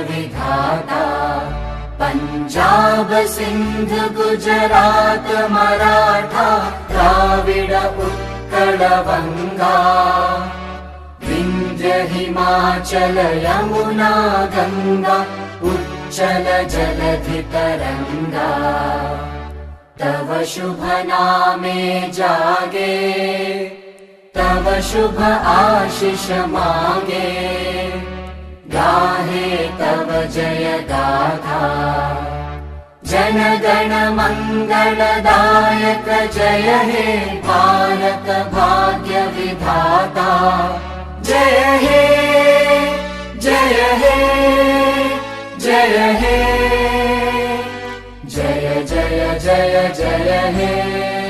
विधाता पंजाब सिंध गुजरात मराठा द्राविड उत्कल बंगा विंध्य हिमाचल यमुना गंगा उच्चल जलधि तरंगा तव शुभ नामे जागे तव शुभ आशीष मांगे गाहे तव जय गाथा जन गण मंगलदायक जय हे भारत भाग्य विधाता जय हे जय हे जय हे जय जय जय जय हे।